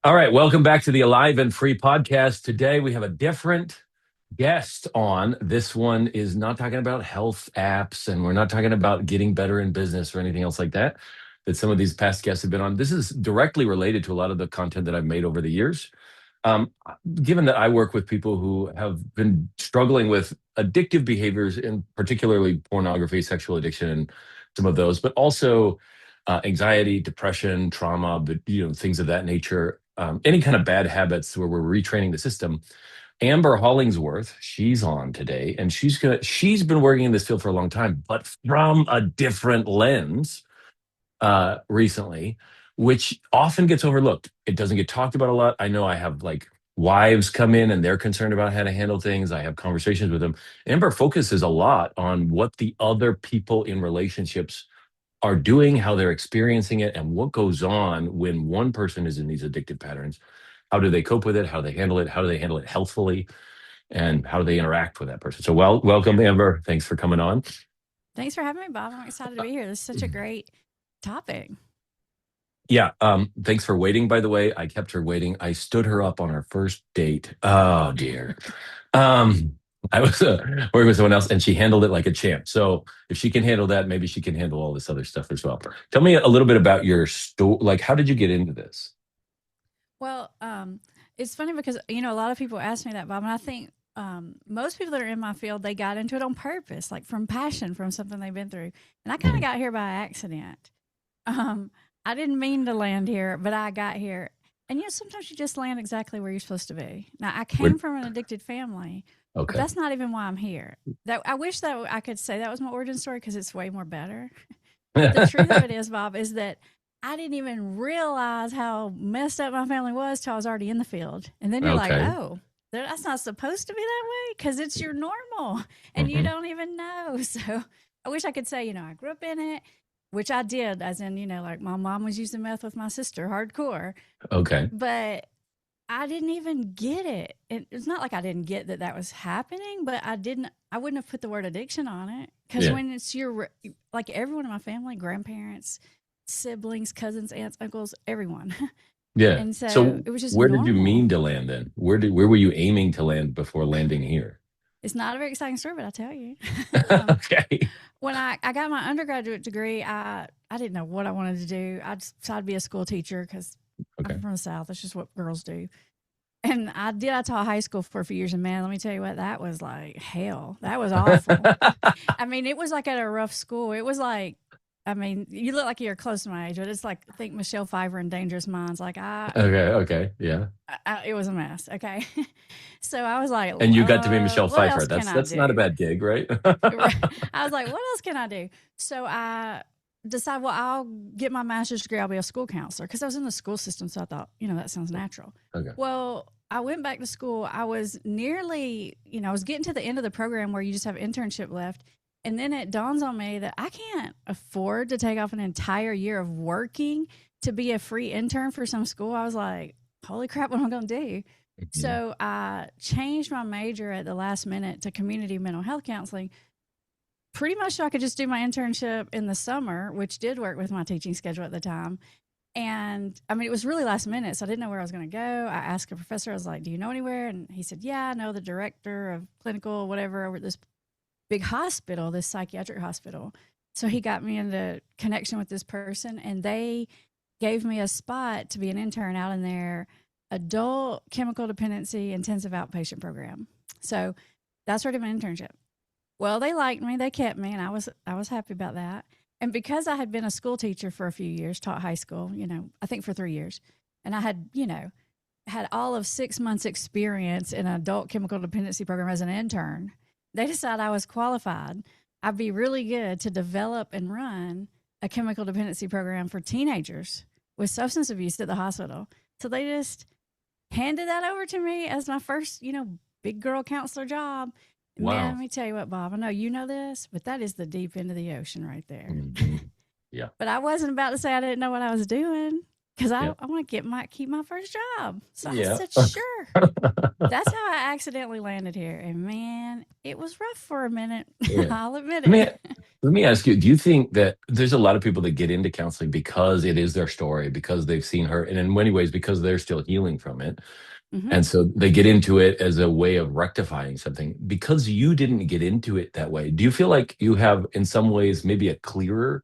All right, welcome back to the Alive and Free podcast. Today we have a different guest on. This one is not talking about health apps and we're not talking about getting better in business or anything else like that some of these past guests have been on. This is directly related to a lot of the content that I've made over the years. Um, Given that I work with people who have been struggling with addictive behaviors, in particularly pornography, sexual addiction, and some of those, but also anxiety, depression, trauma, but things of that nature. Any kind of bad habits where we're retraining the system. Amber Hollingsworth, she's on today, and she's been working in this field for a long time, but from a different lens recently, which often gets overlooked. It doesn't get talked about a lot. I know I have like wives come in and they're concerned about how to handle things. I have conversations with them. Amber focuses a lot on what the other people in relationships are doing, how they're experiencing it, and what goes on when one person is in these addictive patterns. How do they cope with it? How do they handle it? How do they handle it healthfully? And how do they interact with that person? So, welcome, Amber. Thanks for coming on. Thanks for having me, Bob. I'm excited to be here. This is such a great topic. Yeah. Thanks for waiting, by the way. I kept her waiting. I stood her up on our first date. Oh dear. Um, I was working with someone else and she handled it like a champ. So if she can handle that, maybe she can handle all this other stuff as well. Tell me a little bit about your story. Like, how did you get into this? Well, it's funny because a lot of people ask me that, Bob, and I think most people that are in my field they got into it on purpose, like from passion, from something they've been through. And I kind of Mhm. got here by accident. Um, I didn't mean to land here, but I got here. And sometimes you just land exactly where you're supposed to be. Now, I Where, came from an addicted family, but okay. that's not even why I'm here. That I wish that I could say that was my origin story because it's way more better. But the truth of it is, Bob, is that I didn't even realize how messed up my family was till I was already in the field. And then you're like, Okay. oh, that's not supposed to be that way because it's your normal and you Hmm. don't even know. So I wish I could say, I grew up in it, which I did, as in, like my mom was using meth with my sister hardcore, Okay. but I didn't even get it. It's not like I didn't get that that was happening, but I wouldn't have put the word addiction on it because Yeah. when it's like everyone in my family, grandparents, siblings, cousins, aunts, uncles, everyone. Yeah. And so So it was just where did you normal. mean to land then? Where were you aiming to land before landing here? It's not a very exciting story, but I'll tell you. Okay. When I got my undergraduate degree, I didn't know what I wanted to do. I just decided to be a school teacher because Okay. I'm from the South. That's just what girls do. And I taught high school for a few years, and man, let me tell you what, that was like hell. That was awful. I mean, it was like at a rough school. It was like, I mean, you look like you're close to my age, but it's like think Michelle Pfeiffer in Dangerous Minds. Like Okay, okay, yeah. it was a mess. Okay, so I was like, And you got to be Michelle what Pfeiffer. else can I That's not a do? bad gig, right? I was like, what else can I do? So I decided, well, I'll get my master's degree. I'll be a school counselor because I was in the school system. So I thought, that sounds natural. Okay. Well, I went back to school. I was nearly, I was getting to the end of the program where you just have internship left. And then it dawns on me that I can't afford to take off an entire year of working to be a free intern for some school. I was like, holy crap, what am I going to do? Mhm. So I changed my major at the last minute to community mental health counseling pretty much so I could just do my internship in the summer, which did work with my teaching schedule at the time. And I mean, it was really last minute, so I didn't know where I was going to go. I asked a professor, I was like, do you know anywhere? And he said, yeah, I know the director of clinical, whatever, over at this big hospital, this psychiatric hospital. So he got me into connection with this person, and they gave me a spot to be an intern out in their adult chemical dependency intensive outpatient program. So that's sort of an internship. Well, they liked me, they kept me, and I was happy about that. And because I had been a school teacher for a few years, taught high school, I think for 3 years, and I had, had all of 6 months experience in an adult chemical dependency program as an intern, they decided I was qualified. I'd be really good to develop and run a chemical dependency program for teenagers with substance abuse at the hospital. So they just handed that over to me as my first, big girl counselor job. Man, let Wow. me tell you what, Bob, I know you know this, but that is the deep end of the ocean right there. Mhm. Yeah. But I wasn't about to say I didn't know what I was doing. because Yeah. I want to keep my first job. So I Yeah. said, sure. That's how I accidentally landed here. And man, it was rough for a minute. Yeah. I'll admit Let me it. let me ask you, do you think that there's a lot of people that get into counseling because it is their story, because they've seen her, and in many ways because they're still healing from it. Hmm. And so they get into it as a way of rectifying something. Because you didn't get into it that way, do you feel like you have, in some ways, maybe a clearer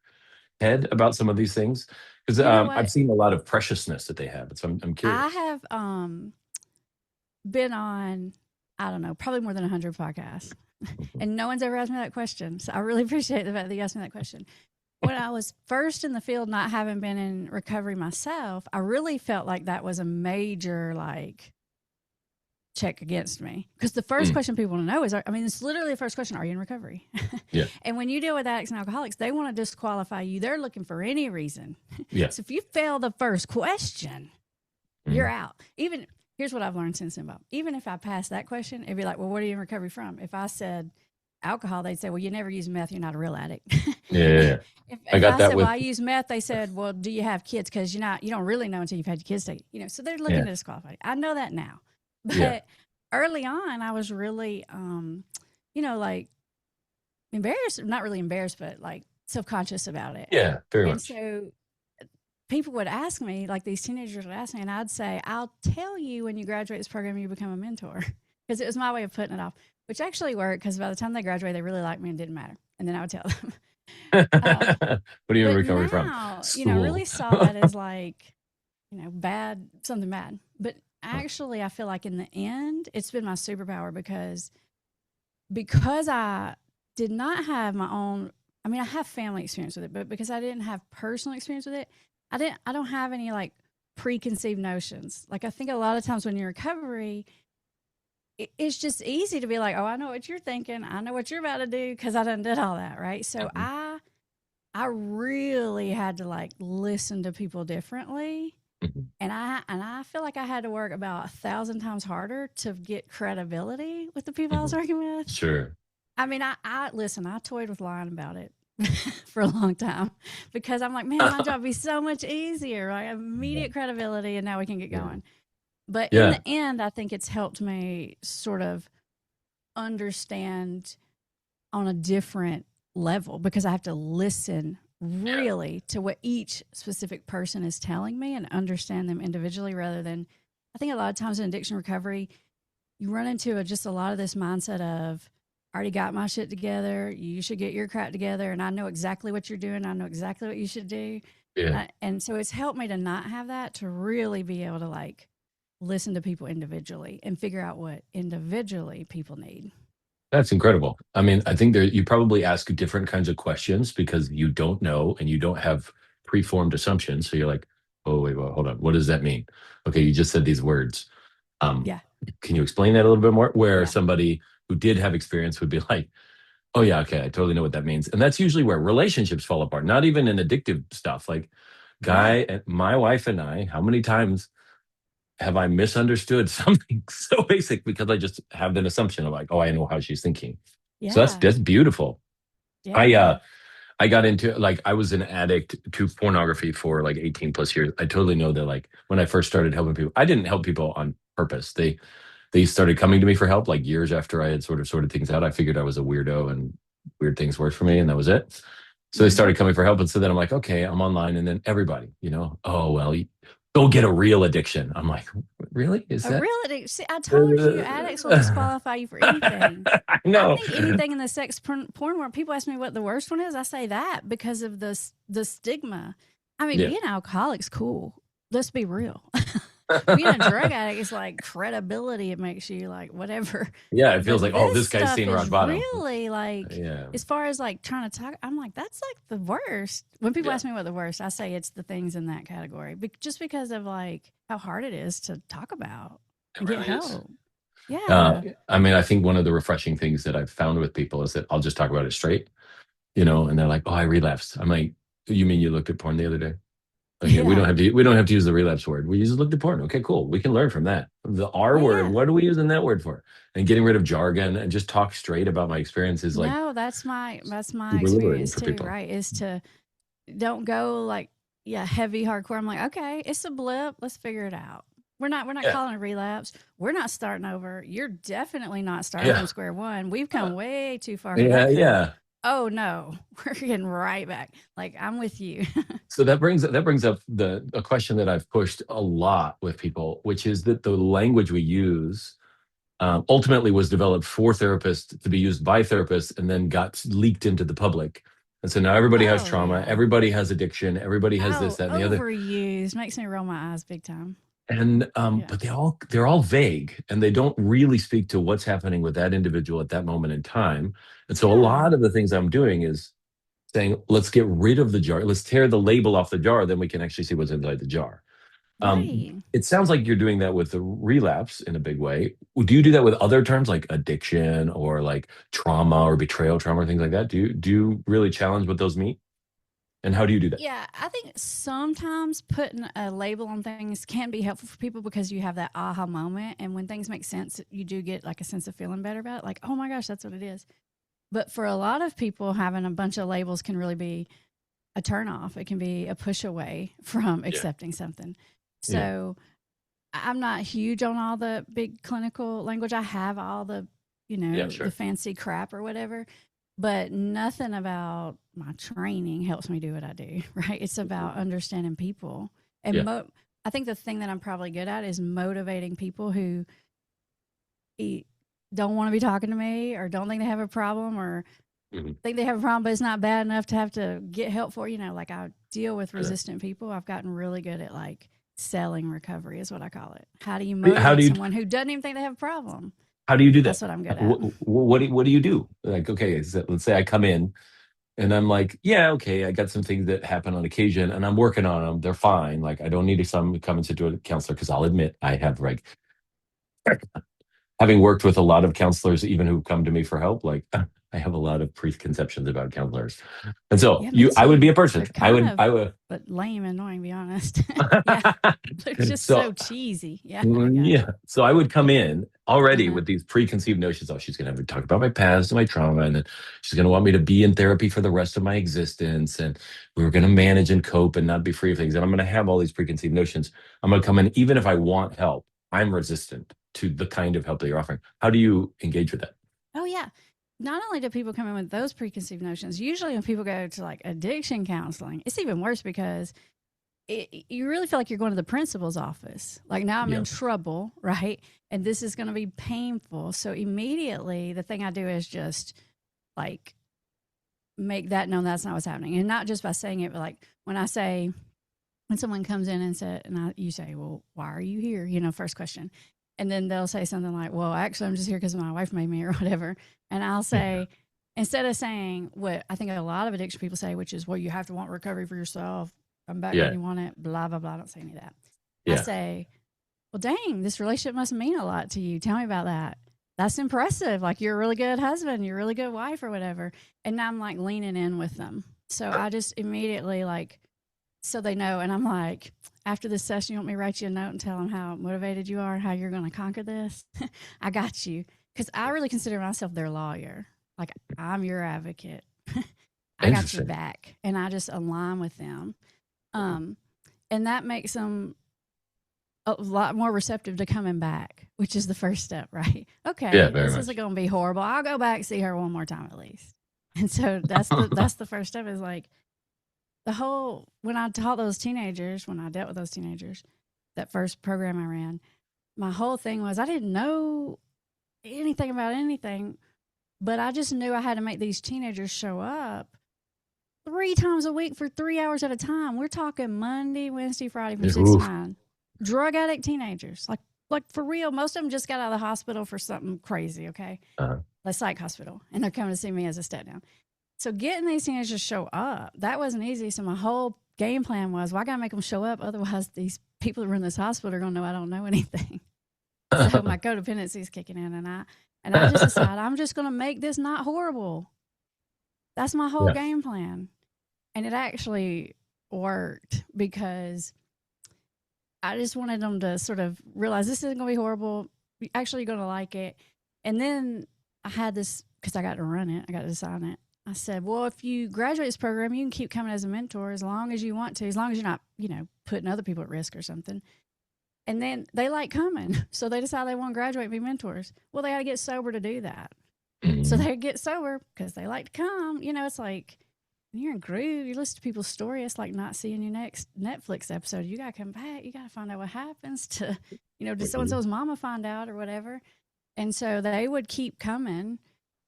head about some of these things? Because You know I've what? seen a lot of preciousness that they have. So I'm I curious. have been on, I don't know, probably more than 100 podcasts. Mhm. And no one's ever asked me that question. So I really appreciate the fact that you asked me that question. When I was first in the field, not having been in recovery myself, I really felt like that was a major, like, check against me. Because the first Mm, question people want to know is, I mean, it's literally the first question, are you in recovery? yeah. And when you deal with addicts and alcoholics, they want to disqualify you. They're looking for any reason. Yeah. So if you fail the first question, you're Mm, out. Even here's what I've learned since then, Bob. Even if I passed that question, it'd be like, well, what are you in recovery from? If I said alcohol, they'd say, well, you never use meth, you're not a real addict. yeah. Yeah, yeah. I If got I that said, well, with. I use meth, they said, well, do you have kids? Because you don't really know until you've had your kids take, so they're looking Yeah. to disqualify. I know that now. Yeah. But early on, I was really, like embarrassed, not really embarrassed, but like self-conscious about it. Yeah. Very And much. so people would ask me, like these teenagers would ask me, and I'd say, I'll tell you when you graduate this program, you become a mentor. Because it was my way of putting it off, which actually worked because by the time they graduated, they really liked me and didn't matter. And then I would tell them. um, What are you in but recovery from? now, I really School. saw that as like, bad, something bad. But Huh. actually, I feel like in the end, it's been my superpower because I did not have my own. I mean, I have family experience with it, but because I didn't have personal experience with it, I don't have any like preconceived notions. Like I think a lot of times when you're in recovery, it's just easy to be like, oh, I know what you're thinking. I know what you're about to do because I done did all that, right? So Mhm. I really had to like listen to people differently. Mhm. And I feel like I had to work about 1,000 times harder to get credibility with the people I was Mhm. working with. Sure. I mean, I listen, I toyed with lying about it for a long time because I'm like, man, my job would be so much easier, right? Yeah. Immediate credibility, and now we can get Yeah. going. But in Yeah. the end, I think it's helped me sort of understand on a different level because I have to listen Yeah. really to what each specific person is telling me and understand them individually rather than I think a lot of times in addiction recovery, you run into just a lot of this mindset of I already got my shit together. You should get your crap together. And I know exactly what you're doing. I know exactly what you should do. Yeah. And so it's helped me to not have that, to really be able to like listen to people individually and figure out what individually people need. That's incredible. I mean, I think there you probably ask different kinds of questions because you don't know and you don't have preformed assumptions. So you're like, oh wait, well, hold on. What does that mean? Okay, you just said these words. Um, Yeah. can you explain that a little bit more? Where Yeah. somebody who did have experience would be like, oh yeah, okay, I totally know what that means. And that's usually where relationships fall apart, not even in addictive stuff. Like Yeah. my wife and I, how many times have I misunderstood something so basic because I just have an assumption of like, oh, I know how she's thinking. So Yeah. that's beautiful. I Yeah. I got into like I was an addict to pornography for like 18 plus years. I totally know that like when I first started helping people, I didn't help people on purpose. They started coming to me for help like years after I had sort of sorted things out. I figured I was a weirdo and weird things worked for me, and that was it. So they Mm-hmm. started coming for help, and so then I'm like, okay, I'm online, and then everybody, oh well, go get a real addiction. I'm like, really? Is A that? real addict. See, I told you, addicts will disqualify you for anything. I I know. think anything in the sex porn world. People ask me what the worst one is. I say that because of the stigma. I mean, Yeah. being an alcoholic's cool. Let's be real. Being a drug addict is like credibility. It makes you like whatever. Yeah, it feels But like, oh, this this guy's stuff seen is rock bottom. really like, Yeah. as far as like trying to talk, I'm like, that's like the worst. When people Yeah. ask me what the worst, I say it's the things in that category, just because of like how hard it is to talk about It and get really is. help. Yeah. I mean, I think one of the refreshing things that I've found with people is that I'll just talk about it straight, and they're like, "Oh, I relapsed." I'm like, "You mean you looked at porn the other day?" Okay, Yeah. we don't have to use the relapse word. We just looked at porn. Okay, cool. We can learn from that. The R Well, word, yeah. what are we using that word for? And getting rid of jargon and just talk straight about my experience is like No, that's my super liberating experience for too, people. right? Is to don't go like heavy hardcore. I'm like, okay, it's a blip. Let's figure it out. We're not Yeah. calling it a relapse. We're not starting over. You're definitely not starting Yeah. from square one. We've come way too far for Yeah. that kind of. Yeah. Oh no, we're getting right back. Like I'm with you. So that brings up the a question that I've pushed a lot with people, which is that the language we use ultimately was developed for therapists to be used by therapists and then got leaked into the public. And so now everybody has Oh trauma, yeah. everybody has addiction, everybody has this, Oh, that, and the other. overused makes me roll my eyes big time. And Yeah. but they're all vague and they don't really speak to what's happening with that individual at that moment in time. And so a Yeah. lot of the things I'm doing is saying, let's get rid of the jar, let's tear the label off the jar, then we can actually see what's inside the jar. Right. It sounds like you're doing that with the relapse in a big way. Do you do that with other terms like addiction or like trauma or betrayal trauma or things like that? Do you really challenge what those mean? And how do you do that? Yeah, I think sometimes putting a label on things can be helpful for people because you have that aha moment. And when things make sense, you do get like a sense of feeling better about it. Like, oh my gosh, that's what it is. But for a lot of people, having a bunch of labels can really be a turnoff. It can be a push away from Yeah. accepting something. Yeah. So I'm not huge on all the big clinical language. I have all the, Yeah, the sure. fancy crap or whatever, but nothing about my training helps me do what I do, right? It's about understanding people. And Yeah. I think the thing that I'm probably good at is motivating people who don't want to be talking to me or don't think they have a problem or Mhm. think they have a problem, but it's not bad enough to have to get help for. Like I deal with Uh, resistant people. I've gotten really good at like selling recovery, is what I call it. How do you How do motivate you someone who doesn't even think they have a problem? how do you do that? That's what I'm good at. What do you do? Like, okay, so let's say I come in and I'm like, yeah, okay, I got some things that happen on occasion, and I'm working on them. They're fine. Like, I don't need to come and sit to a counselor because I'll admit I have like having worked with a lot of counselors, even who come to me for help, like I have a lot of preconceptions about counselors. And so Yeah, me I would be too. a person. They're kind of I would. but lame and annoying, to be honest. Yeah, they're just So so cheesy. Yeah, I got yeah, you. so I would come in already Uh-huh. with these preconceived notions. Oh, she's going to talk about my past and my trauma, and then she's going to want me to be in therapy for the rest of my existence, and we were going to manage and cope and not be free of things. And I'm going to have all these preconceived notions. I'm going to come in, even if I want help, I'm resistant to the kind of help that you're offering. How do you engage with that? Oh yeah. Not only do people come in with those preconceived notions, usually when people go to like addiction counseling, it's even worse because you really feel like you're going to the principal's office. Like now I'm in Yeah. trouble, right? And this is going to be painful. So immediately the thing I do is just like make that known that's not what's happening. And not just by saying it, but like when someone comes in and you say, well, why are you here? First question. And then they'll say something like, well, actually, I'm just here because my wife made me or whatever. And I'll say, instead of saying what I think a lot of addiction people say, which is, well, you have to want recovery for yourself. Come back when Yeah. you want it, blah, blah, blah. I don't say any of that. I Yeah. say, well, dang, this relationship must mean a lot to you. Tell me about that. That's impressive. Like, you're a really good husband, you're a really good wife or whatever. And now I'm like leaning in with them. So I just immediately like, so they know. And I'm like, after this session, you want me to write you a note and tell them how motivated you are and how you're going to conquer this? I got you. Because I really consider myself their lawyer. Like, I'm your advocate. I got your Interesting. back. And I just align with them. Um, and that makes them a lot more receptive to coming back, which is the first step, right? Yeah, Okay, very this isn't much. going to be horrible. I'll go back see her one more time at least. And so that's the first step is like the whole when I taught those teenagers, when I dealt with those teenagers, that first program I ran, my whole thing was I didn't know anything about anything, but I just knew I had to make these teenagers show up 3 times a week for 3 hours at a time. We're talking Monday, Wednesday, Friday from six to Oof. nine. Drug addict teenagers, like for real. Most of them just got out of the hospital for something crazy. Okay, Uh, like psych hospital, and they're coming to see me as a step down. So getting these teenagers to show up, that wasn't easy. So my whole game plan was, well, I gotta make them show up. Otherwise, these people that run this hospital are gonna know I don't know anything. So my codependency is kicking in, and I just decided I'm just gonna make this not horrible. That's my whole yeah. game plan. And it actually worked because I just wanted them to sort of realize this isn't going to be horrible. Actually, you're going to like it. And then I had this because I got to run it, I got to design it. I said, well, if you graduate this program, you can keep coming as a mentor as long as you want to, as long as you're not, putting other people at risk or something. And then they like coming. So they decide they want to graduate and be mentors. Well, they got to get sober to do that. So Mhm. they get sober because they like to come. It's like when you're in groove, you listen to people's story. It's like not seeing your next Netflix episode. You got to come back. You got to find out what happens to, did so and so's mama find out or whatever? And so they would keep coming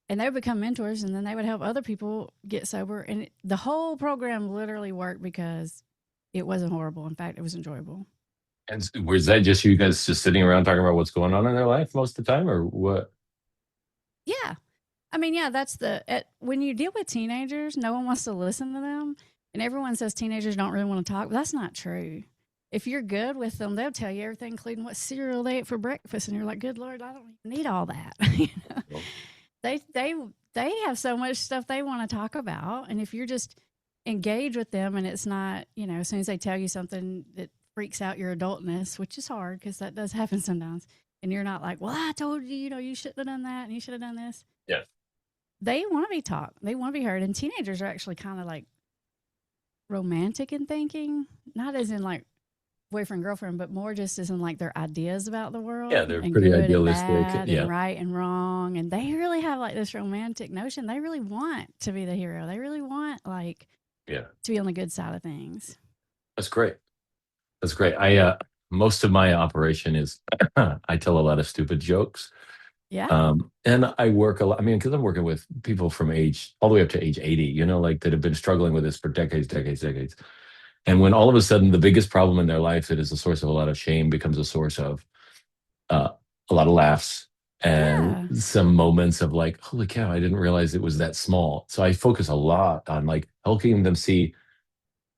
and they would become mentors and then they would help other people get sober. And the whole program literally worked because it wasn't horrible. In fact, it was enjoyable. And was that just you guys just sitting around talking about what's going on in their life most of the time, or what? Yeah. I mean, yeah, that's when you deal with teenagers, no one wants to listen to them. And everyone says teenagers don't really want to talk, but that's not true. If you're good with them, they'll tell you everything, including what cereal they ate for breakfast. And you're like, good Lord, I don't even need all that. Well, They, they, they have so much stuff they want to talk about. And if you're just engaged with them and it's not, as soon as they tell you something that freaks out your adultness, which is hard because that does happen sometimes. And you're not like, well, I told you, you shouldn't have done that and you should have done this. yeah. They want to be taught. They want to be heard. And teenagers are actually kind of like romantic in thinking, not as in like boyfriend, girlfriend, but more just as in like their ideas about the Yeah, world they're and pretty good and idealistic. bad Yeah. and right and wrong. And they really have like this romantic notion. They really want to be the hero. They really want like Yeah. to be on the good side of things. That's great. That's great. Most of my operation is I tell a lot of stupid jokes. Yeah. And I work a lot. I mean, because I'm working with people from age all the way up to age 80, like that have been struggling with this for decades, decades, decades. And when all of a sudden the biggest problem in their life that is a source of a lot of shame becomes a source of uh, a lot of laughs and Yeah. some moments of like, holy cow, I didn't realize it was that small. So I focus a lot on like helping them see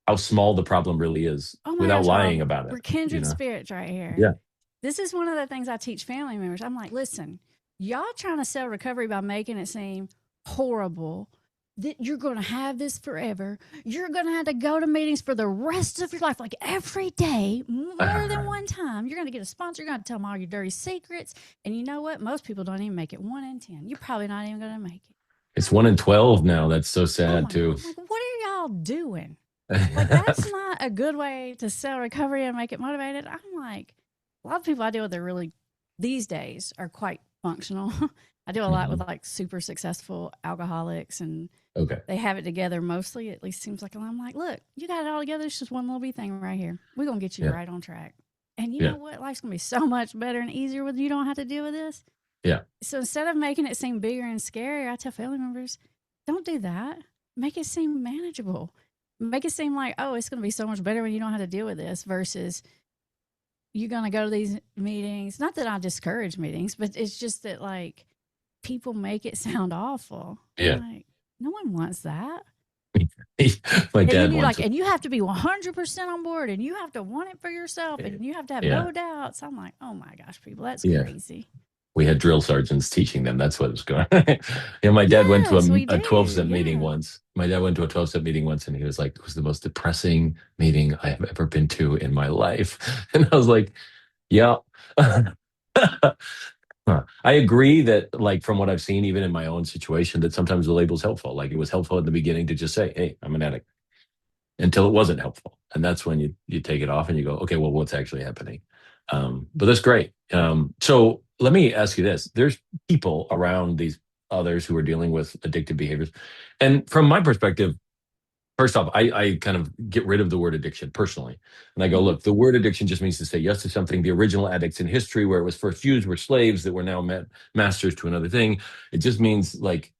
how small the problem really is Oh my without gosh, lying Rob, about we're it. kindred spirits right here. Yeah. This is one of the things I teach family members. I'm like, listen, y'all trying to sell recovery by making it seem horrible that you're going to have this forever. You're going to have to go to meetings for the rest of your life, like every day, more than one time. You're going to get a sponsor. You're going to tell them all your dirty secrets. And you know what? Most people don't even make it 1 in 10. You're probably not even going to make it. It's 1 in 12 now. That's so Oh sad my God. too. I'm like, what are y'all doing? Like, that's not a good way to sell recovery and make it motivated. I'm like, a lot of people I deal with are really, these days, are quite functional. I do a lot with Mhm. like super successful alcoholics and Okay. they have it together mostly. At least seems like I'm like, look, you got it all together. It's just one little bee thing right here. We're going to get you Yeah. right on track. And you Yeah. know what? Life's going to be so much better and easier when you don't have to deal with this. Yeah. So instead of making it seem bigger and scarier, I tell family members, don't do that. Make it seem manageable. Make it seem like, oh, it's going to be so much better when you don't have to deal with this versus you're going to go to these meetings. Not that I discourage meetings, but it's just that like people make it sound awful. I'm Yeah. like, no one wants that. My And then dad you're wants like, it. and you have to be 100% on board and you have to want it for yourself and you have to have Yeah. no doubts. I'm like, oh my gosh, people, that's Yeah. crazy. We had drill sergeants teaching them. That's what was going on. Yeah, my dad went to Yes, we a do. 12-step meeting Yeah. once. My dad went to a 12-step meeting once and he was like, it was the most depressing meeting I have ever been to in my life. And I was like, yeah. I agree that, like, from what I've seen, even in my own situation, that sometimes the label's helpful. Like, it was helpful in the beginning to just say, hey, I'm an addict, until it wasn't helpful. And that's when you take it off and you go, okay, well, what's actually happening? But that's great. So let me ask you this. There's people around these others who are dealing with addictive behaviors. And from my perspective, first off, I kind of get rid of the word addiction personally. And I go, Mm-hmm. look, the word addiction just means to say yes to something. The original addicts in history, where it was first used, were slaves that were now masters to another thing. It just means like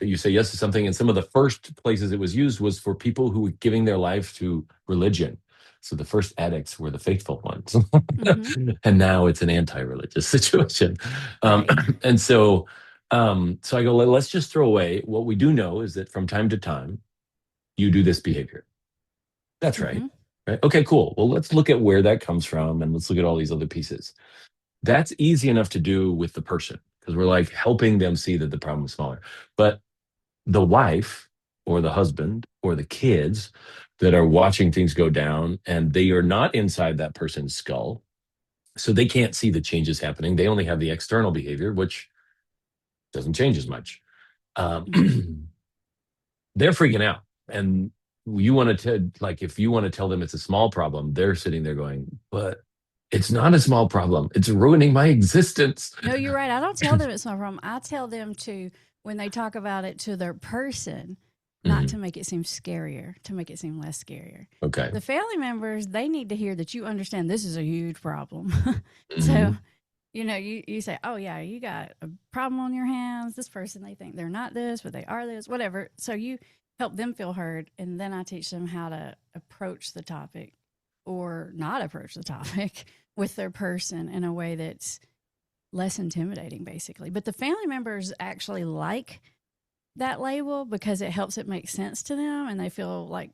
you say yes to something. And some of the first places it was used was for people who were giving their life to religion. So the first addicts were the faithful ones. Mm-hmm. And now it's an anti-religious situation. Um, Right. and so, so I go, let's just throw away. What we do know is that from time to time, you do this behavior. That's right. Mm-hmm. Right. Okay, cool. Well, let's look at where that comes from and let's look at all these other pieces. That's easy enough to do with the person because we're like helping them see that the problem is smaller. But the wife or the husband or the kids that are watching things go down and they are not inside that person's skull, so they can't see the changes happening. They only have the external behavior, which doesn't change as much. Mm-hmm. Um, they're freaking out. And you want to, like, if you want to tell them it's a small problem, they're sitting there going, but it's not a small problem. It's ruining my existence. No, you're right. I don't tell them it's my problem. I tell them to, when they talk about it to their person, not to Mhm. make it seem scarier, to make it seem less scarier. Okay. The family members, they need to hear that you understand this is a huge problem. So, Mhm. you say, oh, yeah, you got a problem on your hands. This person, they think they're not this, but they are this, whatever. So you help them feel heard. And then I teach them how to approach the topic or not approach the topic with their person in a way that's less intimidating, basically. But the family members actually like that label because it helps it make sense to them, and they feel like,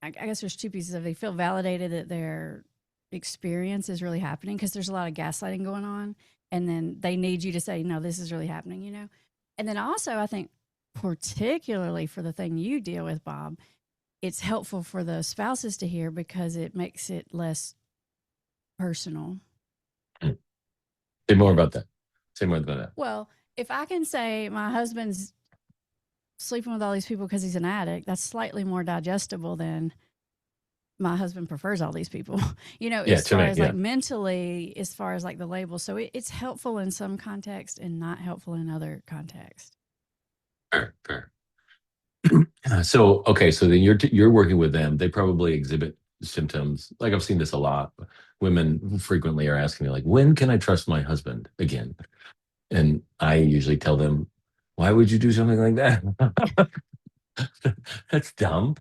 I guess there's two pieces of it. They feel validated that their experience is really happening because there's a lot of gaslighting going on, and then they need you to say, no, this is really happening. And then also, I think, particularly for the thing you deal with, Bob, it's helpful for the spouses to hear because it makes it less personal. Say more about that. Say more about that. Well, if I can say my husband's sleeping with all these people because he's an addict, that's slightly more digestible than my husband prefers all these people, Yeah, as to far me, as like yeah. mentally, as far as like the label. So it's helpful in some context and not helpful in other context. Fair, fair. So, okay, so then you're working with them. They probably exhibit symptoms. Like I've seen this a lot. Women frequently are asking me, like, when can I trust my husband again? And I usually tell them, why would you do something like that? That's dumb.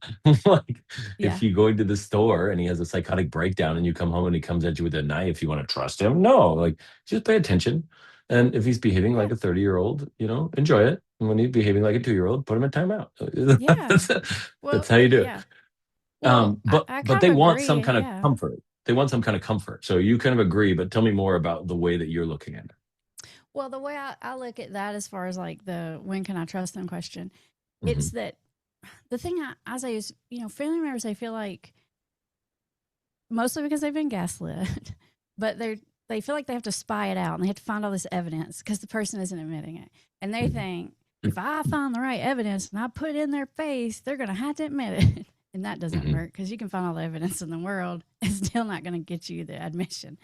Like, Yeah. if you go into the store and he has a psychotic breakdown and you come home and he comes at you with a knife, you want to trust him? No, like, just pay attention. And if he's behaving Yeah. like a 30-year-old, enjoy it. And when he's behaving like a 2-year-old, put him in timeout. Yeah. That's Well, how you do it. yeah. Well, But I but kind they of want some agree. kind of Yeah. comfort. They want some kind of comfort. So you kind of agree, but tell me more about the way that you're looking at it. Well, the way I look at that, as far as like the when can I trust them question, it's Hmm. that the thing I say is, family members, they feel like, mostly because they've been gaslit, but they feel like they have to spy it out and they have to find all this evidence because the person isn't admitting it. And they think, if I find the right evidence and I put it in their face, they're going to have to admit it. And that doesn't Hmm. work because you can find all the evidence in the world. It's still not going to get you the admission.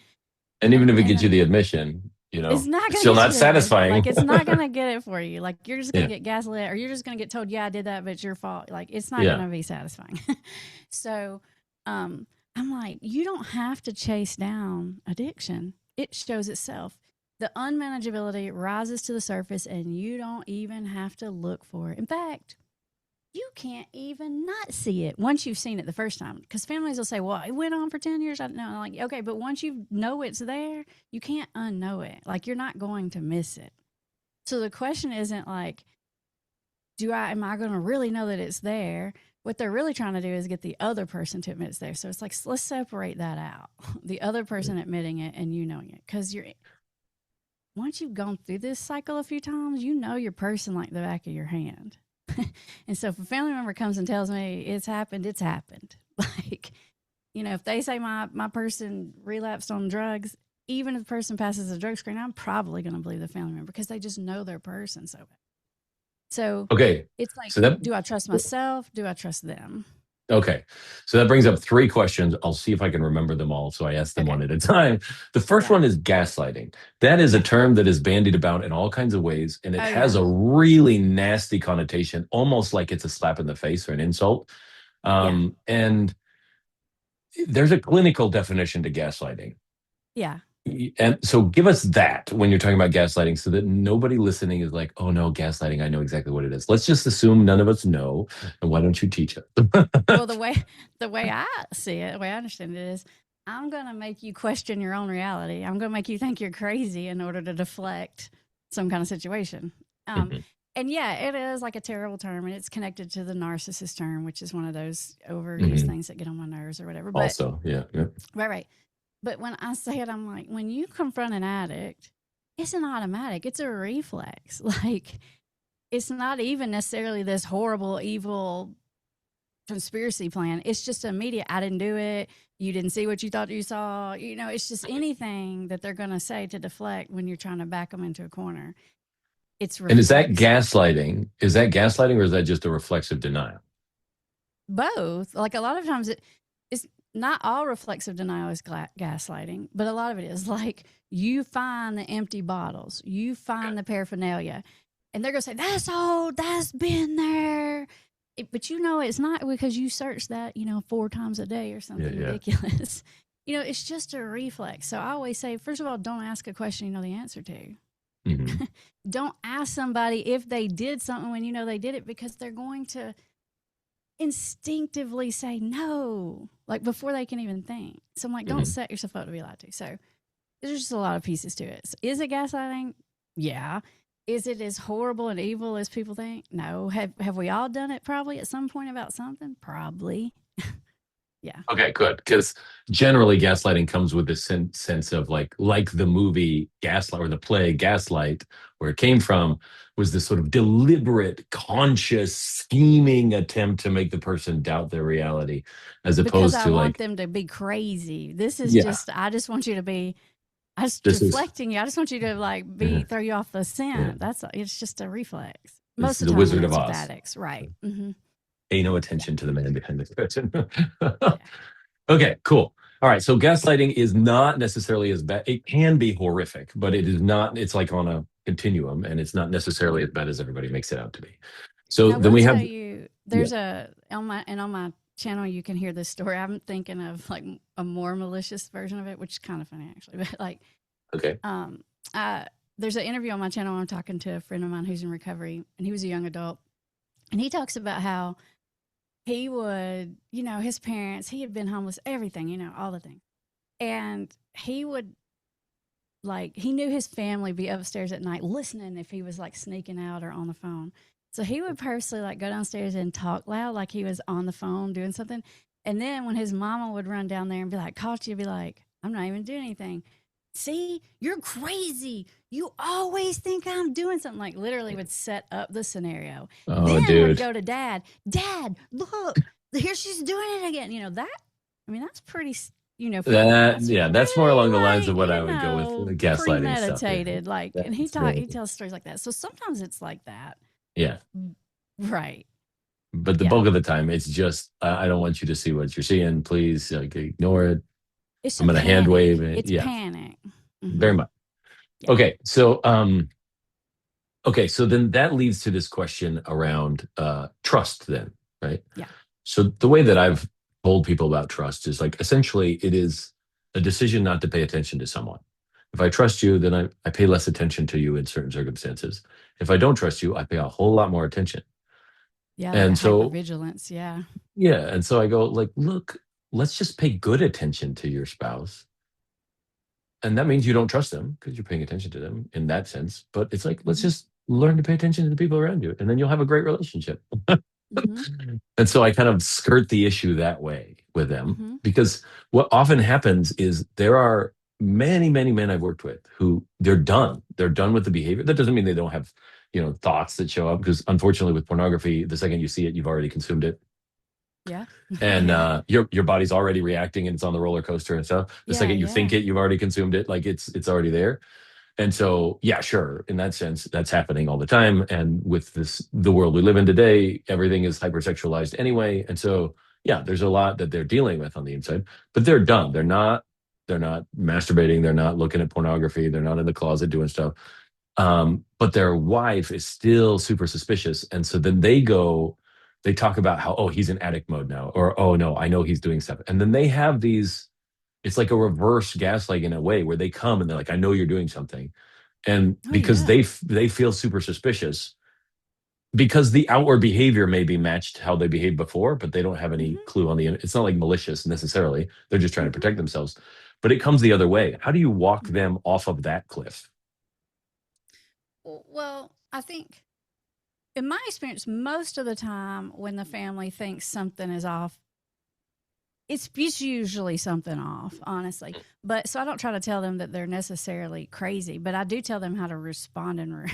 And even if it And gets you then the admission, it's not it's going to still get you not the admission. satisfying. Like, it's not going to get it for you. Like, you're just going Yeah. to get gaslit, or you're just going to get told, yeah, I did that, but it's your fault. Like, it's not going Yeah. to be satisfying. So, I'm like, you don't have to chase down addiction. It shows itself. The unmanageability rises to the surface, and you don't even have to look for it. In fact, you can't even not see it once you've seen it the first time. Because families will say, well, it went on for 10 years. I don't know. I'm like, okay, but once you know it's there, you can't unknow it. Like, you're not going to miss it. So the question isn't like, am I going to really know that it's there? What they're really trying to do is get the other person to admit it's there. So it's like, let's separate that out. The other person admitting it and you knowing it. Because once you've gone through this cycle a few times, you know your person like the back of your hand. And so if a family member comes and tells me it's happened, it's happened. Like, if they say my person relapsed on drugs, even if the person passes the drug screen, I'm probably going to believe the family member because they just know their person so well. So Okay. it's like, So that do I trust myself? Do I trust them? okay. So that brings up three questions. I'll see if I can remember them all. So I ask them one Okay. at a time. The first Yeah. one is gaslighting. That is a Yeah. term that is bandied about in all kinds of ways, and it Oh, has yeah. a really nasty connotation, almost like it's a slap in the face or an insult. Yeah. And there's a clinical definition to gaslighting. Yeah. And so give us that when you're talking about gaslighting so that nobody listening is like, oh no, gaslighting, I know exactly what it is. Let's just assume none of us know. And why don't you teach us? Well, the way I see it, the way I understand it is, I'm going to make you question your own reality. I'm going to make you think you're crazy in order to deflect some kind of situation. Um, Mhm. and yeah, it is like a terrible term, and it's connected to the narcissist term, which is one of those overused Mhm. things that get on my nerves or whatever. But Also, yeah, yeah. right. But when I say it, I'm like, when you confront an addict, it's an automatic. It's a reflex. Like, it's not even necessarily this horrible, evil conspiracy plan. It's just immediate. I didn't do it. You didn't see what you thought you saw. It's just anything that they're going to say to deflect when you're trying to back them into a corner. It's And is that reflexive. gaslighting? Is that gaslighting or is that just a reflexive denial? Both. Like a lot of times it's not all reflexive denial is gaslighting, but a lot of it is like you find the empty bottles, you Okay. find the paraphernalia, and they're going to say, that's old, that's been there. But it's not because you search that, 4 times a day or Yeah, something yeah. ridiculous. It's just a reflex. So I always say, first of all, don't ask a question you know the answer to. Hmm. Don't ask somebody if they did something when you know they did it, because they're going to instinctively say no, like before they can even think. So I'm like, don't Hmm. set yourself up to be lied to. So there's just a lot of pieces to it. So is it gaslighting? Yeah. Is it as horrible and evil as people think? No. Have we all done it probably at some point about something? Probably. Yeah. Okay, good. Because generally, gaslighting comes with this sense of like the movie Gaslight or the play Gaslight, where it came from, was this sort of deliberate, conscious, scheming attempt to make the person doubt their reality, as Because opposed I to want like, them to be crazy. This is yeah, just, I just want you to be, I just this is deflecting you. I just want you to like yeah, throw you off the yeah, scent. It's just a reflex. it's Most of the the time when Wizard of it's with Oz. addicts. Right. Mm-hmm. Pay no Yeah. attention to the man behind the curtain. Yeah. Okay, cool. All right, so gaslighting is not necessarily as bad. It can be horrific, but it is not. It's like on a continuum, and it's not necessarily as bad as everybody makes it out to be. So Now, I then will we tell have, you, yeah, there's on my channel, you can hear this story. I'm thinking of like a more malicious version of it, which is kind of funny actually. But like, okay, um, I, there's an interview on my channel. I'm talking to a friend of mine who's in recovery, and he was a young adult, and he talks about how he would, his parents, he had been homeless, everything, all the things, and he would like he knew his family be upstairs at night listening if he was like sneaking out or on the phone. So he would purposely like go downstairs and talk loud like he was on the phone doing something. And then when his mama would run down there and be like, caught you, be like, I'm not even doing anything. See, you're crazy. You always think I'm doing something. Like literally would set up the scenario. oh, Then would dude, go to dad. Dad, look, here she's doing it again. I mean, that's pretty, for me, that that's yeah, that's more along pretty the lines of like, what I would go with gaslighting stuff. Yeah, premeditated. Like, and that's he more, tells stories like that. So sometimes it's like that. yeah. Right. But the Yeah. bulk of the time, it's just I don't want you to see what you're seeing. Please, like, ignore it. It's I'm a gonna hand panic. wave it. It's Yeah, panic. very Mm-hmm. much. Yeah. Okay, so then that leads to this question around trust, then, right? Yeah. So the way that I've told people about trust is like essentially it is a decision not to pay attention to someone. If I trust you, then I pay less attention to you in certain circumstances. If I don't trust you, I pay a whole lot more attention. Yeah. Like a And so, hypervigilance. Yeah. yeah. And so I go, like, look, let's just pay good attention to your spouse. And that means you don't trust them because you're paying attention to them in that sense. But it's like, let's Mm-hmm. just learn to pay attention to the people around you, and then you'll have a great relationship. Mm-hmm. And so I kind of skirt the issue that way with them Mm-hmm. because what often happens is there are many, many men I've worked with who they're done. They're done with the behavior. That doesn't mean they don't have, thoughts that show up because unfortunately with pornography, the second you see it, you've already consumed it. Yeah. And Yeah. your body's already reacting and it's on the roller coaster and stuff. The Yeah. second you think Yeah. it, you've already consumed it. Like it's already there. And so, yeah, sure. In that sense, that's happening all the time. And with the world we live in today, everything is hypersexualized anyway. And so, yeah, there's a lot that they're dealing with on the inside, but they're done. They're not masturbating. They're not looking at pornography. They're not in the closet doing stuff. But their wife is still super suspicious. And so then they talk about how, oh, he's in addict mode now, or, oh, no, I know he's doing stuff. And then they have it's like a reverse gaslighting in a way where they come and they're like, I know you're doing something. And Oh because yeah. they feel super suspicious because the outward behavior may be matched how they behaved before, but they don't have any Mm-hmm. clue it's not like malicious necessarily. They're just trying to Mm-hmm. protect themselves. But it comes the other way. How do you walk Mm-hmm. them off of that cliff? Well, I think in my experience, most of the time when the family thinks something is off, it's usually something off, honestly. But so I don't try to tell them that they're necessarily crazy, but I do tell them how to respond and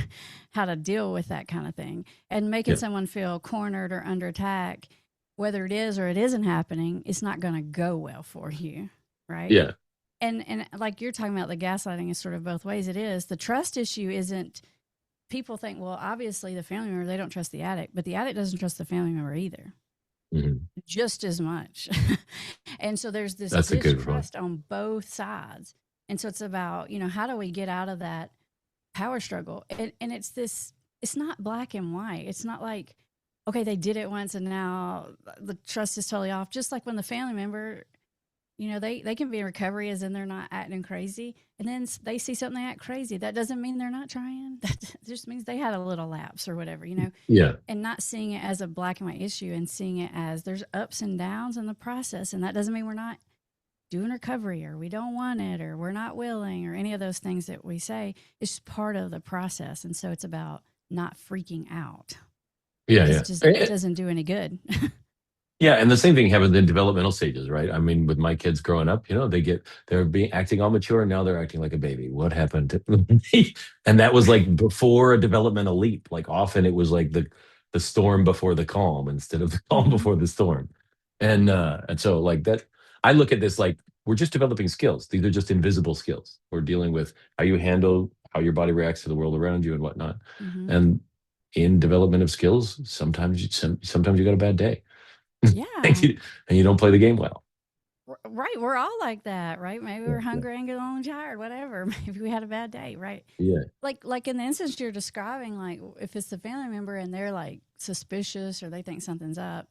how to deal with that kind of thing. And making Yeah. someone feel cornered or under attack, whether it is or it isn't happening, it's not going to go well for you, right? Yeah. And like you're talking about, the gaslighting is sort of both ways. It is the trust issue isn't people think, well, obviously the family member, they don't trust the addict, but the addict doesn't trust the family member either, Mhm. just as much. And so there's this That's a good one. distrust on both sides. And so it's about, how do we get out of that power struggle? And it's not black and white. It's not like, okay, they did it once and now the trust is totally off. Just like when the family member, they can be in recovery as in they're not acting crazy. And then they see something, they act crazy. That doesn't mean they're not trying. That just means they had a little lapse or whatever. Yeah. And not seeing it as a black and white issue and seeing it as there's ups and downs in the process. And that doesn't mean we're not doing recovery or we don't want it or we're not willing or any of those things that we say. It's just part of the process. And so it's about not freaking out Yeah. because Yeah. it doesn't do any good. Yeah, and the same thing happens in developmental stages, right? I mean, with my kids growing up, they're being acting all mature, and now they're acting like a baby. What happened to and that was like before a developmental leap. Like often it was like the storm before the calm instead of the calm Mm-hmm. before the storm. And so like that, I look at this like we're just developing skills. These are just invisible skills. We're dealing with how you handle how your body reacts to the world around you and whatnot. Mm-hmm. And in development of skills, sometimes you got a bad day and Yeah. you don't play the game well. Right. We're all like that, right? Maybe Yeah, we're yeah, hungry, angry, lonely, tired, whatever. Maybe we had a bad day, right? yeah. Like in the instance you're describing, like if it's the family member and they're like suspicious or they think something's up,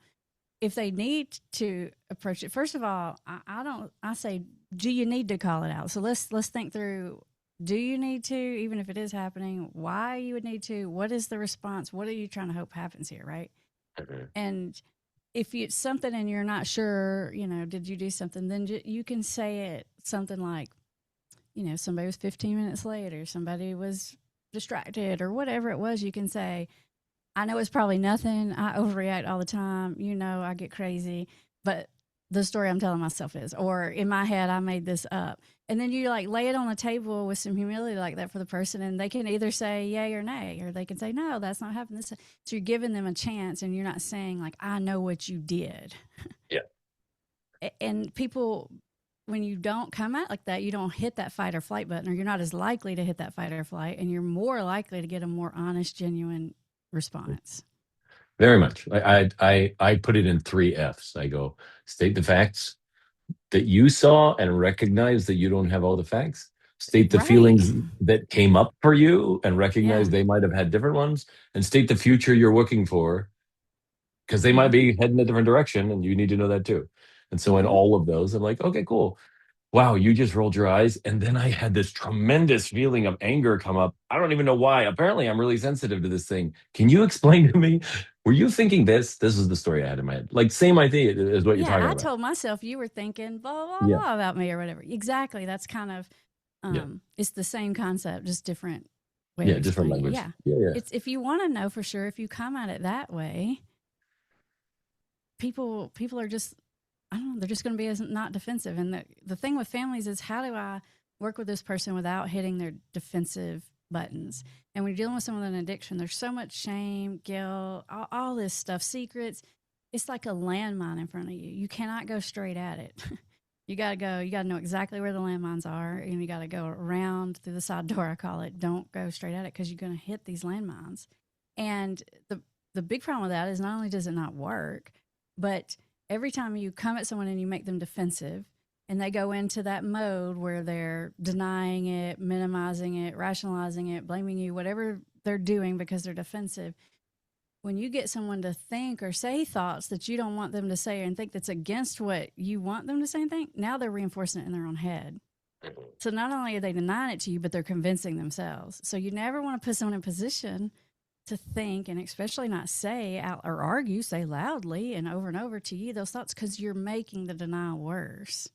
if they need to approach it, first of all, I say, do you need to call it out? So let's think through. Do you need to, even if it is happening? Why you would need to? What is the response? What are you trying to hope happens here, right? Mhm. And if it's something and you're not sure, did you do something? Then you can say it something like, somebody was 15 minutes late or somebody was distracted or whatever it was. You can say, I know it's probably nothing. I overreact all the time. I get crazy, but the story I'm telling myself is, or in my head, I made this up. And then you like lay it on the table with some humility like that for the person, and they can either say yay or nay, or they can say no, that's not happening. So you're giving them a chance, and you're not saying like I know what you did. Yeah. And people, when you don't come out like that, you don't hit that fight or flight button, or you're not as likely to hit that fight or flight, and you're more likely to get a more honest, genuine response. Very much. I put it in three F's. I go state the facts that you saw and recognize that you don't have all the facts. State the Right. feelings that came up for you and recognize Yeah. they might have had different ones. And state the future you're looking for because they might Mm-hmm. be heading a different direction and you need to know that too. And so in Mm-hmm. all of those, I'm like, okay, cool. Wow, you just rolled your eyes. And then I had this tremendous feeling of anger come up. I don't even know why. Apparently, I'm really sensitive to this thing. Can you explain to me? Were you thinking this? This is the story I had in my head. Like, same idea is what you're Yeah, talking I about. told myself you were thinking blah blah Yeah. blah about me or whatever. Exactly. That's kind of Yeah. it's the same concept, just different way of Yeah. Different explaining it. language. Yeah. Yeah. Yeah. It's if you want to know for sure, if you come at it that way, people are just I don't know, they're just going to be as not defensive. And the thing with families is how do I work with this person without hitting their defensive buttons? And when you're dealing with someone with an addiction, there's so much shame, guilt, all this stuff, secrets. It's like a landmine in front of you. You cannot go straight at it. You got to go, you got to know exactly where the landmines are, and you got to go around through the side door, I call it. Don't go straight at it because you're going to hit these landmines. And the big problem with that is not only does it not work, but every time you come at someone and you make them defensive and they go into that mode where they're denying it, minimizing it, rationalizing it, blaming you, whatever they're doing because they're defensive. When you get someone to think or say thoughts that you don't want them to say and think that's against what you want them to say and think, now they're reinforcing it in their own head. So not only are they denying it to you, but they're convincing themselves. So you never want to put someone in a position to think and especially not say out or argue, say loudly and over to you those thoughts because you're making the denial worse.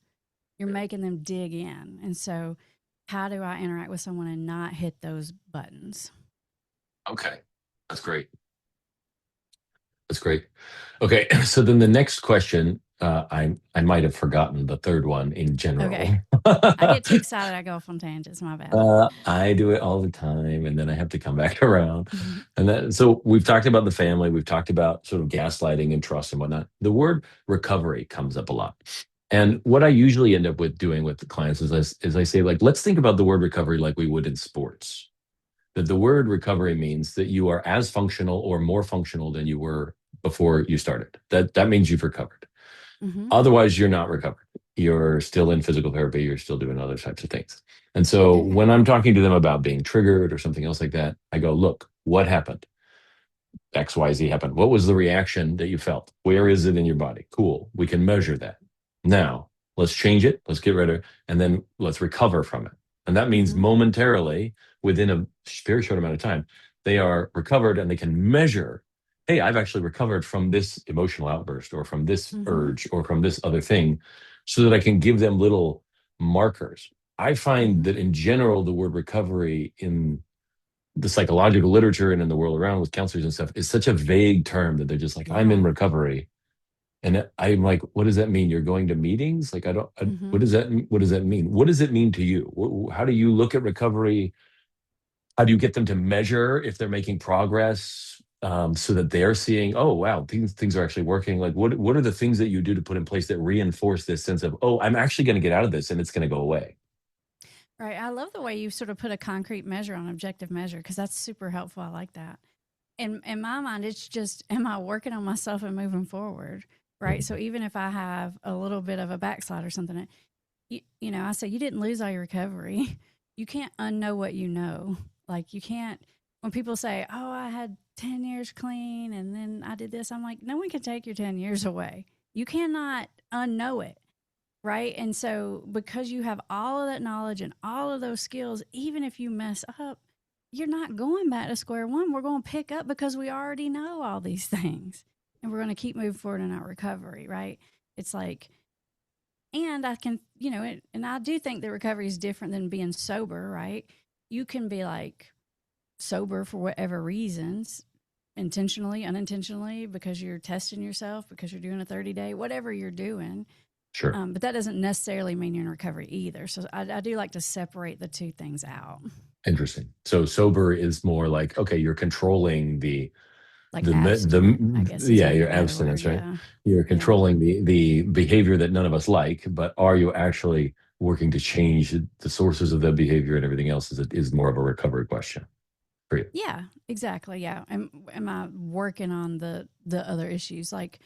You're making them dig in. And so, how do I interact with someone and not hit those buttons? Okay. That's great. That's great. Okay. So then the next question, I might have forgotten the third one in general. Okay. I get too excited. I go off on tangents. My bad. I do it all the time, and then I have to come back around. And then, so we've talked about the family, we've talked about sort of gaslighting and trust and whatnot. The word recovery comes up a lot. And what I usually end up with doing with the clients is I say, like, let's think about the word recovery like we would in sports. that the word recovery means that you are as functional or more functional than you were before you started. That means you've recovered. Mm-hmm. Otherwise, you're not recovered. You're still in physical therapy. You're still doing other types of things. And so when Okay. I'm talking to them about being triggered or something else like that, I go, look, what happened? XYZ happened. What was the reaction that you felt? Where is it in your body? Cool. We can measure that. Now, let's change it. Let's get rid of it. And then let's recover from it. And that means Mm-hmm. momentarily, within a very short amount of time, they are recovered and they can measure, hey, I've actually recovered from this emotional outburst or from this Mm-hmm. urge or from this other thing, so that I can give them little markers. I find Mm-hmm. that in general, the word recovery in the psychological literature and in the world around with counselors and stuff is such a vague term that they're just like, I'm in Yeah. recovery. And I'm like, what does that mean? You're going to meetings? Like, Mm-hmm. what does that mean? What does it mean to you? How do you look at recovery? How do you get them to measure if they're making progress, so that they're seeing, oh, wow, these things are actually working? Like, what are the things that you do to put in place that reinforce this sense of, oh, I'm actually going to get out of this and it's going to go away? Right. I love the way you sort of put a concrete measure on objective measure because that's super helpful. I like that. In my mind, it's just, am I working on myself and moving forward? Right. So even if I have a little bit of a backslide or something, I say you didn't lose all your recovery. You can't unknow what you know. Like you can't, when people say, oh, I had 10 years clean and then I did this, I'm like, no one can take your 10 years away. You cannot unknow it. Right. And so, because you have all of that knowledge and all of those skills, even if you mess up, you're not going back to square one. We're going to pick up because we already know all these things and we're going to keep moving forward in our recovery. Right. It's like, and I can, and I do think that recovery is different than being sober. Right. You can be like sober for whatever reasons, intentionally, unintentionally, because you're testing yourself, because you're doing a 30-day, whatever you're doing. Sure. But that doesn't necessarily mean you're in recovery either. So I do like to separate the two things out, Interesting. So sober is more like, okay, you're controlling like abstinent, I guess is yeah, maybe your a better word. abstinence, right? Yeah. You're Yeah. controlling the behavior that none of us like, but are you actually working to change the sources of the behavior and everything else? Is more of a recovery question for you. Yeah, exactly. Yeah. Am I working on the other issues? Like,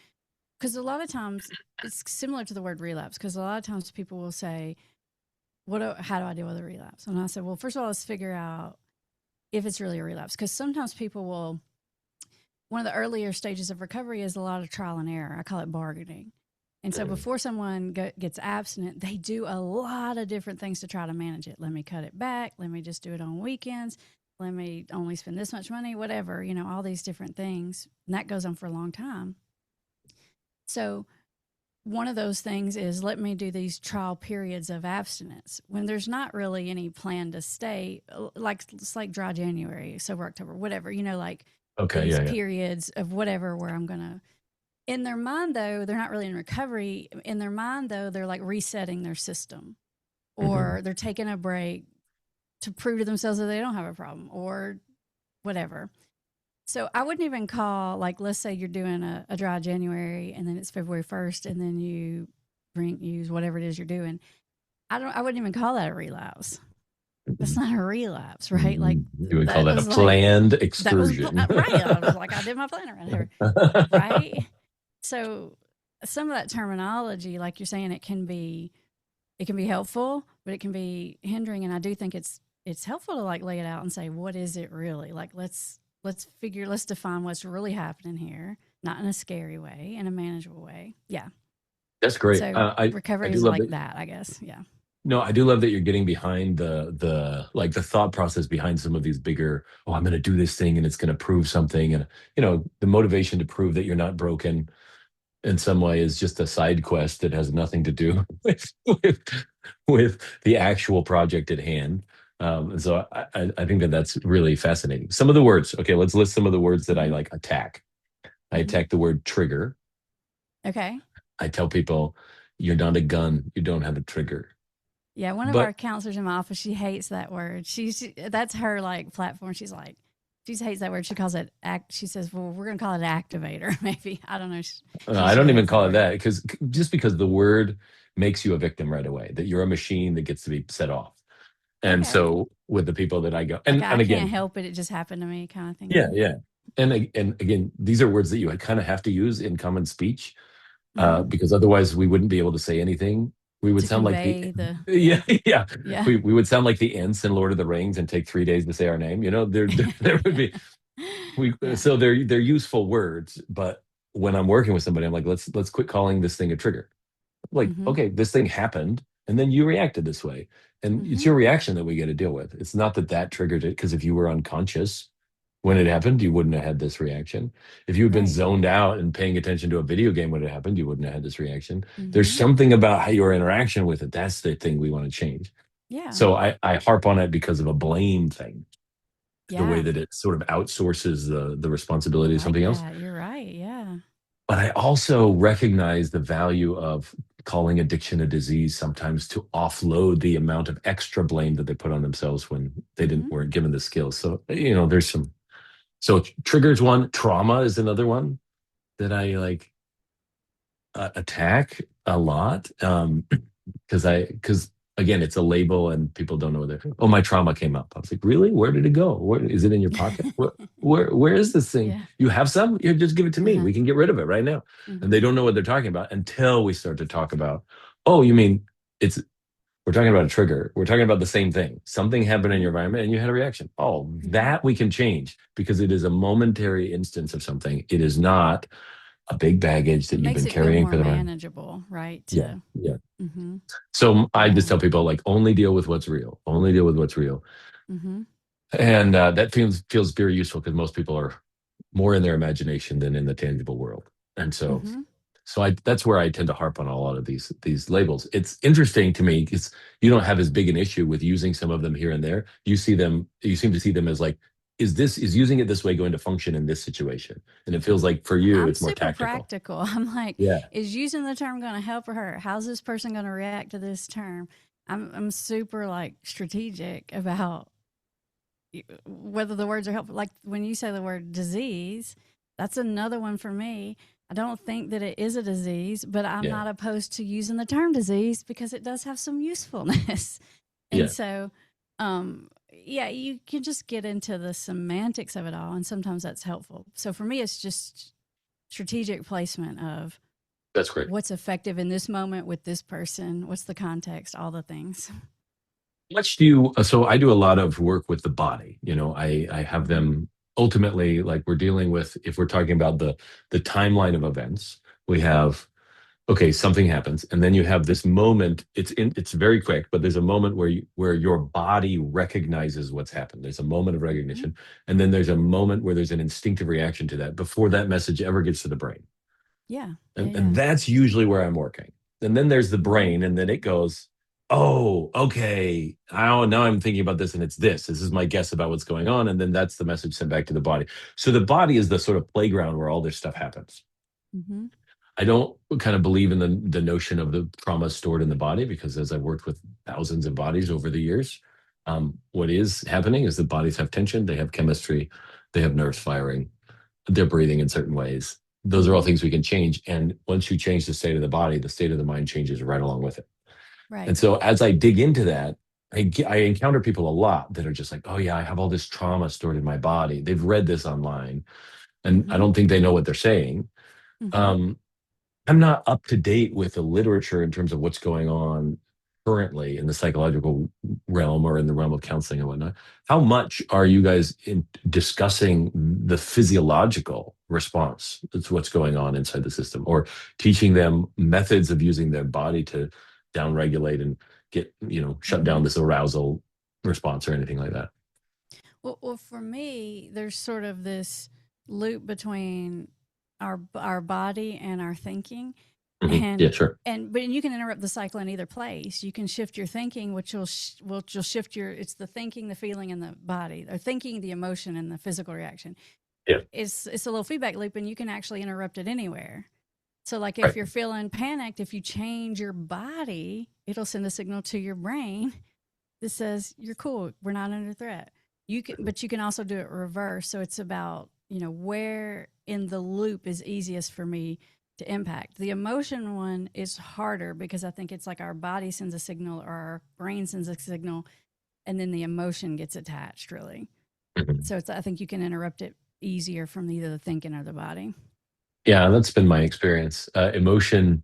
because a lot of times it's similar to the word relapse, because a lot of times people will say, how do I deal with a relapse? And I said, well, first of all, let's figure out if it's really a relapse. Because sometimes people will, one of the earlier stages of recovery is a lot of trial and error. I call it bargaining. And so Mm. before someone gets abstinent, they do a lot of different things to try to manage it. Let me cut it back. Let me just do it on weekends. Let me only spend this much money, whatever, all these different things. And that goes on for a long time. So one of those things is let me do these trial periods of abstinence when there's not really any plan to stay, like it's like dry January, sober October, whatever, like Okay, these yeah, yeah. periods of whatever where I'm going to, in their mind though, they're not really in recovery. In their mind though, they're like resetting their system, Hmm. or they're taking a break to prove to themselves that they don't have a problem or whatever. So I wouldn't even call, like, let's say you're doing a dry January and then it's February 1st and then you drink, use whatever it is you're doing. I wouldn't even call that a relapse. That's not a relapse, right? Like You would call that that a was like, planned that was excursion. right. I was like, I did my plan around here. Right. So some of that terminology, like you're saying, it can be helpful, but it can be hindering. And I do think it's helpful to like lay it out and say, what is it really? Like let's define what's really happening here, not in a scary way, in a manageable way. Yeah. That's great. So I recovery do is love like that. that, I guess. Yeah. No, I do love that you're getting behind the like the thought process behind some of these bigger, oh, I'm going to do this thing and it's going to prove something. And, the motivation to prove that you're not broken in some way is just a side quest that has nothing to do with, with the actual project at hand. And so I think that that's really fascinating. Some of the words, okay, let's list some of the words that I Hmm. like attack. I Hmm. attack the word trigger. Okay. I tell people, you're not a gun, you don't have a trigger. Yeah. One of our But counselors in my office, she hates that word. That's her like platform. She's like, she hates that word. She calls it act. She says, well, we're going to call it activator. Maybe. I don't know. She I just don't really even hates that call it word. that, because just because the word makes you a victim right away, that you're a machine that gets to be set off. And Okay. so with the people that I go, Like and I can't again, help it. It just happened to me kind of yeah, thing. yeah. And again, these are words that you kind of have to use in common speech, Mm-hmm. because otherwise we wouldn't be able to say anything. We would To sound like the convey the, yeah, yeah. yeah. We would sound like the Ents in Lord of the Rings and take 3 days to say our name. There would be we Yeah. so they're useful words, but when I'm working with somebody, I'm like, let's quit calling this thing a trigger. Like, Mm-hmm. okay, this thing happened, and then you reacted this way, and it's Mm-hmm. your reaction that we got to deal with. It's not that that triggered it, because if you were unconscious when it happened, you wouldn't have had this reaction. If you had been Right. zoned out and paying attention to a video game when it happened, you wouldn't have had this reaction. There's Mm-hmm. something about how your interaction with it. That's the thing we want to change. Yeah. So I harp on it because of a blame thing, the way Yeah. that it sort of outsources the I responsibility of like something else. that. You're right. Yeah. But I also recognize the value of calling addiction a disease sometimes to offload the amount of extra blame that they put on themselves when they Mm-hmm. didn't weren't given the skills. So there's some. So triggers one, trauma is another one that I like attack a lot, because again, it's a label and people don't know where they're. Oh, my trauma came up. I was like, really? Where did it go? Where is it in your pocket? Where is this thing? Yeah. You have some? You just give it to me. Uh-huh. We can get rid of it right now. And Mm-hmm. they don't know what they're talking about until we start to talk about. Oh, you mean it's we're talking about a trigger. We're talking about the same thing. Something happened in Mm-hmm. your environment and you had a reaction. Oh, Mm-hmm. that we can change because it is a momentary instance of something. It is not a big baggage It that you've makes been it feel carrying more for the time. manageable, right? Yeah, To yeah. mm-hmm. So I just Yeah. tell people like only deal with what's real. Only deal with what's real, Mm-hmm. and that feels very useful because most people are more in their imagination than in the tangible world. And Mm-hmm. so I that's where I tend to harp on a lot of these labels. It's interesting to me because you don't have as big an issue with using some of them here and there. You seem to see them as like, is using it this way going to function in this situation? And it feels like for you, I'm it's more super tactical. practical. I'm like, Yeah, is using the term going to help or hurt? How's this person going to react to this term? I'm super like strategic about whether the words are helpful. Like when you say the word disease, that's another one for me. I don't think that it is a disease, but I'm yeah, not opposed to using the term disease because it does have some usefulness. And yeah. so, yeah, you can just get into the semantics of it all, and sometimes that's helpful. So for me, it's just strategic placement of That's great. what's effective in this moment with this person, what's the context, all the things. Much do you so I do a lot of work with the body. I have them ultimately, like, we're dealing with, if we're talking about the timeline of events, we have, okay, something happens, and then you have this moment. It's very quick, but there's a moment where your body recognizes what's happened. There's a moment of Mm-hmm. recognition, and then there's a moment where there's an instinctive reaction to that before that message ever gets to the brain. Yeah, yeah, And yeah. that's usually where I'm working. And then there's the Mm-hmm. brain, and then it goes, oh, okay. Now I'm thinking about this, and it's this. This is my guess about what's going on. And then that's the message sent back to the body. So the body is the sort of playground where all this stuff happens. Mm-hmm. I don't kind of believe in the notion of the trauma stored in the body, because as I've worked with thousands of bodies over the years, what is happening is the bodies have tension, they have chemistry, they have nerves firing, they're breathing in certain ways. Those are all Mm-hmm. things we can change. And once you change the state of the body, the state of the mind changes right along with it. And Right. so as I dig into that, I encounter people a lot that are just like, oh, yeah, I have all this trauma stored in my body. They've read this online, and I Mm-hmm. don't think they know what they're saying. Mm-hmm. Um, I'm not up to date with the literature in terms of what's going on currently in the psychological realm or in the realm of counseling and whatnot. How much are you guys discussing the physiological response to what's going on inside the system, or teaching them methods of using their body to downregulate and shut Mm-hmm. down this arousal response or anything like that? Well, for me, there's sort of this loop between our body and our thinking, Yeah, and sure. but you can interrupt the cycle in either place. You can shift your thinking, which will shift your. It's the thinking, the feeling, and the body, or thinking, the emotion, and the physical reaction. Yeah, It's a little feedback loop, and you can actually interrupt it anywhere. So, like if right. you're feeling panicked, if you change your body, it'll send a signal to your brain that says you're cool, we're not under threat. But you can also do it reverse. So it's about where in the loop is easiest for me to impact. The emotion one is harder because I think it's like our body sends a signal or our brain sends a signal and then the emotion gets attached, really. Mhm. So I think you can interrupt it easier from either the thinking or the body. Yeah, that's been my experience. Emotion,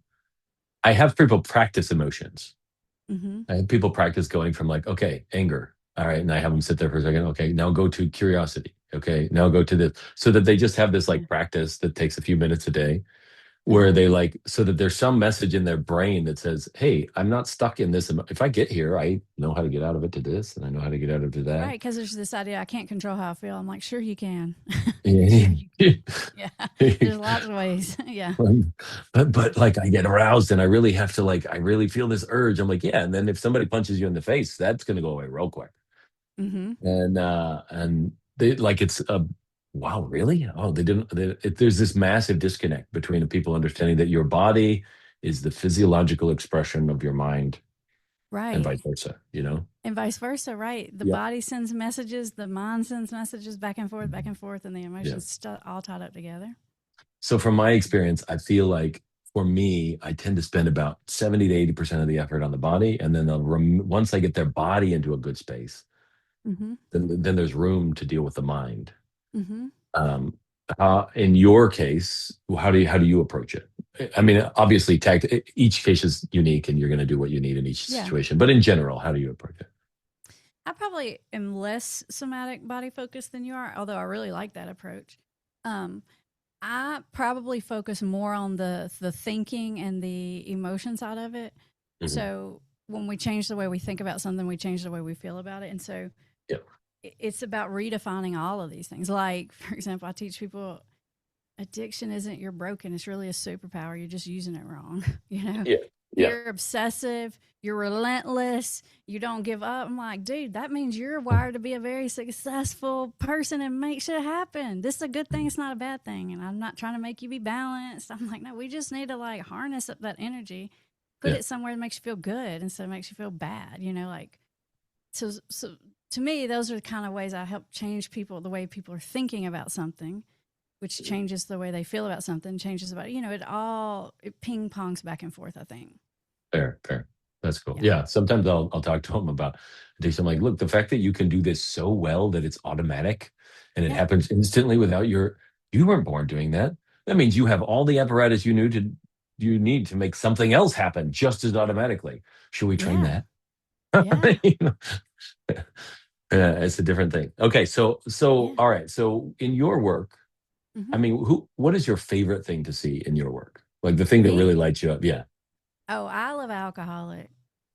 I have people practice emotions. Mm-hmm. I have people practice going from like, okay, anger. All right. And I have them sit there for a second. Okay. Now go to curiosity. Okay. Now go to this. So that they just have this Yeah. like practice that takes a few minutes a day where Uh-huh. they like, so that there's some message in their brain that says, hey, I'm not stuck in this. If I get here, I know how to get out of it to this and I know how to get out of it to that. Right, because there's this idea I can't control how I feel. I'm like, sure you can. Sure Yeah. you can. Yeah. There's lots of ways. Yeah. But like I get aroused and I really have to like I really feel this urge. I'm like, yeah. And then if somebody punches you in the face, that's gonna go away real quick. Mm-hmm. And they like it's a wow, really? Oh, they didn't. There's this massive disconnect between the people understanding that your body is the physiological expression of your mind, and Right. vice versa. You know? And vice versa, right? The Yeah, body sends messages, the mind sends messages back and forth, and the yeah. emotions all tied up together. So from my experience, I feel like for me, I tend to spend about 70 to 80% of the effort on the body, and then once I get their body into a good space, Mm-hmm. then there's room to deal with the mind. Mm-hmm. Um, in your case, how do you approach it? I mean, obviously, each case is unique, and you're going to do what you need in each Yeah. situation. But in general, how do you approach it? I probably am less somatic body focused than you are, although I really like that approach. Um, I probably focus more on the thinking and the emotion side of it. Mhm. So when we change the way we think about something, we change the way we feel about it. And so Yeah, it's about redefining all of these things. Like, for example, I teach people addiction isn't you're broken, it's really a superpower. You're just using it wrong. You know, yeah, yeah, you're obsessive, you're relentless, you don't give up. I'm like, dude, that means you're wired to be a very successful person and make shit happen. This is a good thing, it's not a bad thing. And I'm not trying to make you be balanced. I'm like, no, we just need to like harness up that energy, put yeah. it somewhere that makes you feel good instead of makes you feel bad, you know, like so to me, those are the kind of ways I help change people, the way people are thinking about something, which changes the way they feel about something, changes about, you know, it ping pongs back and forth, I think. Fair, fair. That's cool. Yeah. Yeah. Sometimes I'll talk to them about addiction. I'm like, look, the fact that you can do this so well that it's automatic and it Yeah. happens instantly without you weren't born doing that. That means you have all the apparatus you need to make something else happen just as automatically. Should we train Yeah. that? Yeah. You know? Yeah, it's a different thing. Okay, so Yeah. all right. So in your work, I Hmm. mean, what is your favorite thing to see in your work? Like the thing that really Me. lights you up? Yeah. Oh, I love alcoholic,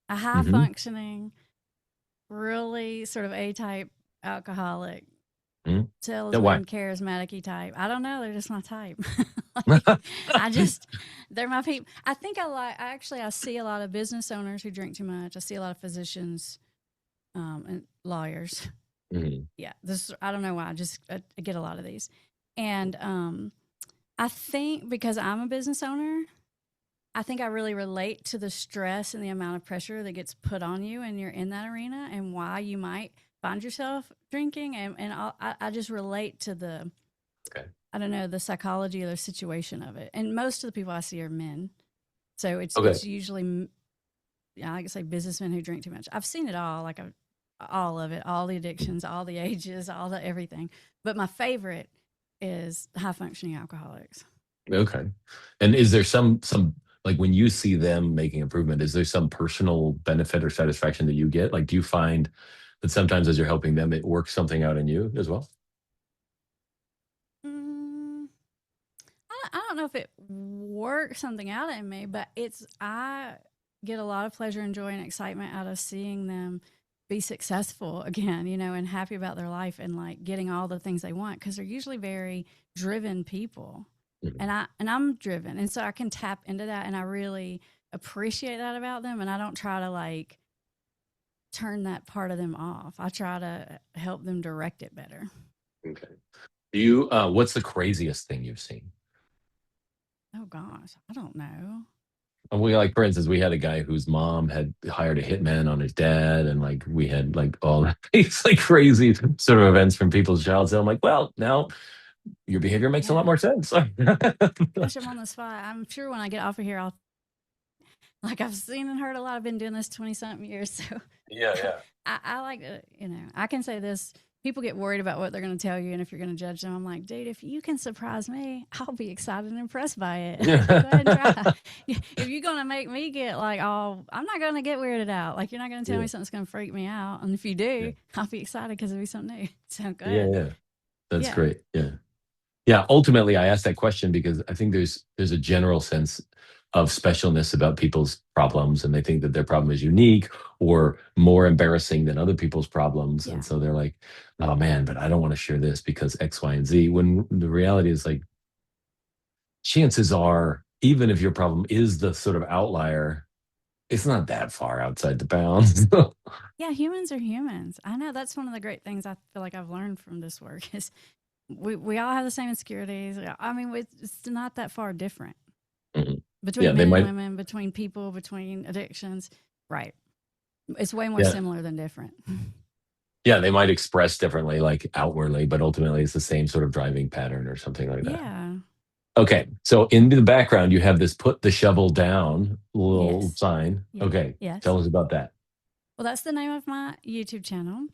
a high Hmm. functioning, really sort of A type alcoholic, Hmm. Yeah, why? salesman, charismatic type. I don't know. They're just my type. Like, I just, they're my people. I see a lot of business owners who drink too much. I see a lot of physicians and lawyers. Mhm. Yeah. I don't know why. I get a lot of these. And I think because I'm a business owner, I think I really relate to the stress and the amount of pressure that gets put on you and you're in that arena and why you might find yourself drinking. I just relate to Okay. I don't know, the psychology of the situation of it. And most of the people I see are men. So Okay. it's usually, yeah, I could say businessmen who drink too much. I've seen it all, all of it, all the addictions, all the ages, all the everything. But my favorite is high functioning alcoholics. Okay. And is there some like when you see them making improvement, is there some personal benefit or satisfaction that you get? Like, do you find that sometimes as you're helping them, it works something out in you as well? Mm, I don't know if it works something out in me, but I get a lot of pleasure and joy and excitement out of seeing them be successful again, you know, and happy about their life and like getting all the things they want because they're usually very driven people. Mhm. And I'm driven. And so I can tap into that and I really appreciate that about them and I don't try to like turn that part of them off. I try to help them direct it better. Okay. What's the craziest thing you've seen? Oh gosh, I don't know. We like, for instance, we had a guy whose mom had hired a hitman on his dad, and like we had like all these like crazy sort of events from people's childhood. So I'm like, well, now your behavior makes a lot Yeah. more sense. Gosh, I'm on the spot. I'm sure when I get off of here, I'll Like I've seen and heard a lot. I've been doing this 20 something years. So Yeah, yeah. I like, I can say this. People get worried about what they're going to tell you and if you're going to judge them. I'm like, dude, if you can surprise me, I'll be excited and impressed by it. Like, go ahead and try. If you're going to make me get like, oh, I'm not going to get weirded out. Like, you're not going to tell Yeah, me something's going to freak me out. And if you yeah, do, I'll be excited because it'll be something new. So go yeah, ahead. yeah. That's Yeah. great. Yeah. Yeah, ultimately, I asked that question because I think there's a general sense of specialness about people's problems, and they think that their problem is unique or more embarrassing than other people's problems, and Yeah. so they're like, "Oh man, but I don't want to share this because X, Y, and Z." When the reality is like, chances are, even if your problem is the sort of outlier, it's not that far outside the bounds. Yeah. Humans are humans. I know that's one of the great things I feel like I've learned from this work is we all have the same insecurities. I mean, it's not that far different Mhm. Yeah, between they men and might. women, between people, between addictions. Right. It's way more Yeah, similar than different. yeah, they might express differently, like outwardly, but ultimately it's the same sort of driving pattern or something like that. Yeah. Okay, so in the background, you have this "put the shovel down" little Yes. sign. Yeah. Okay, Yes. tell us about that. Well, that's the name of my YouTube channel.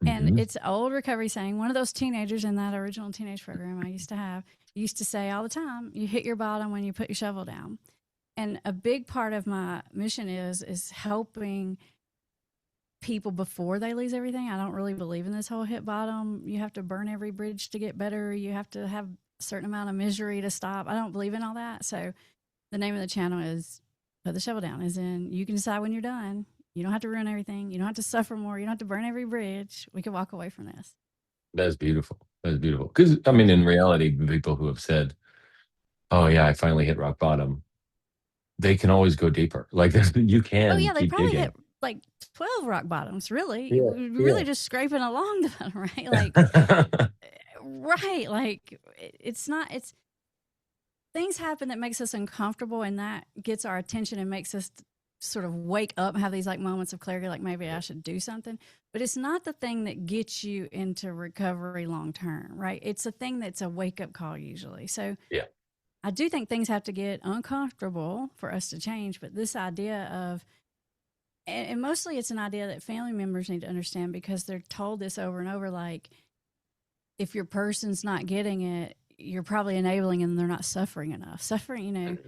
And Hmm. it's an old recovery saying. One of those teenagers in that original teenage program I used to have used to say all the time, you hit your bottom when you put your shovel down. And a big part of my mission is helping people before they lose everything. I don't really believe in this whole hit bottom. You have to burn every bridge to get better. You have to have a certain amount of misery to stop. I don't believe in all that. So the name of the channel is Put the Shovel Down, as in you can decide when you're done. You don't have to ruin everything. You don't have to suffer more. You don't have to burn every bridge. We can walk away from this. That's beautiful. That's beautiful. Because I mean, Thank in you. reality, people who have said, "Oh yeah, I finally hit rock bottom," they can always go deeper. Like you Oh, can yeah, they keep probably hit digging. like 12 rock bottoms, really. Yeah, We're yeah. really just scraping along the bottom, right? Like, right. Like, it's not, it's, things happen that makes us uncomfortable and that gets our attention and makes us sort of wake up and have these like moments of clarity like maybe I should do something, but it's not the thing that gets you into recovery long term, right? It's a thing that's a wake up call usually. So Yeah, I do think things have to get uncomfortable for us to change, but this idea of, and mostly it's an idea that family members need to understand because they're told this over and over, like if your person's not getting it, you're probably enabling and they're not suffering enough. Suffering,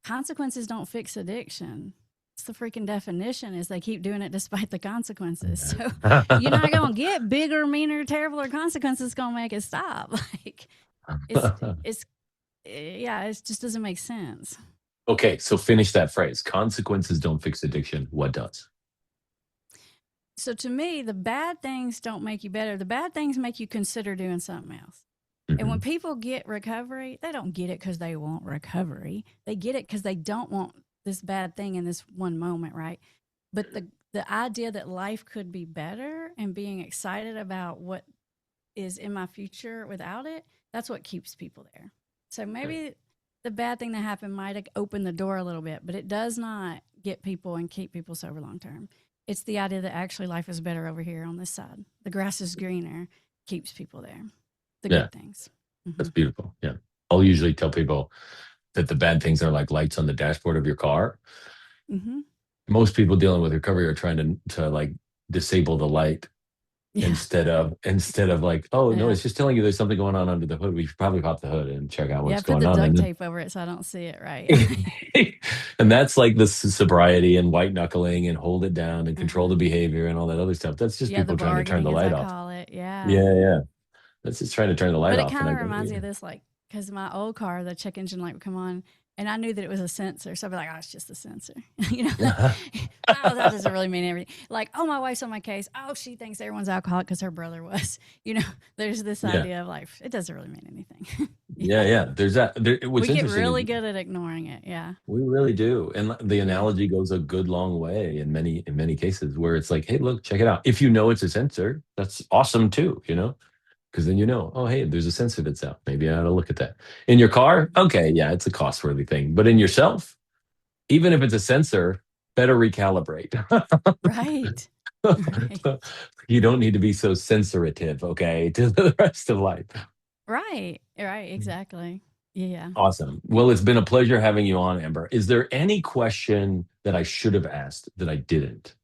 consequences don't fix addiction. It's the freaking definition is they keep doing it despite the consequences. So you're not going to get bigger, meaner, terribler consequences going to make it stop. Like it's, it's, yeah, it just doesn't make sense. okay, so finish that phrase. Consequences don't fix addiction. What does? So to me, the bad things don't make you better. The bad things make you consider doing something else. And when Hmm. people get recovery, they don't get it because they want recovery. They get it because they don't want this bad thing in this one moment, right? But the idea that life could be better and being excited about what is in my future without it, that's what keeps people there. So maybe the bad thing that happened might have opened the door a little bit, but it does not get people and keep people sober long term. It's the idea that actually life is better over here on this side. The grass is greener keeps people there. The Yeah, good things. that's Hmm. beautiful. Yeah. I'll usually tell people that the bad things are like lights on the dashboard of your car. Hmm. Most people dealing with recovery are trying to like disable the light Yeah. instead of like, oh no, Yeah. it's just telling you there's something going on under the hood. We should probably pop the hood and check out Yeah. what's Put going the on. duct And tape over it so I don't see it. Right. then and that's like the sobriety and white knuckling and hold it down and control the Uh-huh. behavior and all that other stuff. That's just Yeah. The people trying to turn the bargaining, as light I off. call it. Yeah. Yeah, yeah. That's just trying to turn the light But it off. And kind I of go, reminds me yeah. of this, like, because my old car, the check engine light would come on, and I knew that it was a sensor. So I'd be like, oh, it's just a sensor. you know, oh, that doesn't really mean everything. Like, oh, my wife's on my case. Oh, she thinks everyone's alcoholic because her brother was. You know, there's this Yeah. idea of like, it doesn't really mean anything. Yeah, yeah. yeah. There's that. What's We get interesting is really good at ignoring it. Yeah. we really do. And the Yeah. analogy goes a good long way in many cases where it's like, hey, look, check it out. If you know it's a sensor, that's awesome too, because then oh, hey, there's a sensor that's out. Maybe I ought to look at that. In your car, Mhm. okay, yeah, it's a cost-worthy thing. But in yourself, even if it's a sensor, better recalibrate. Right. Right. You don't need to be so sensitive, okay, to the rest of life. Right. Right. Exactly. Yeah. Awesome. Well, it's been a pleasure having you on, Amber. Is there any question that I should have asked that I didn't?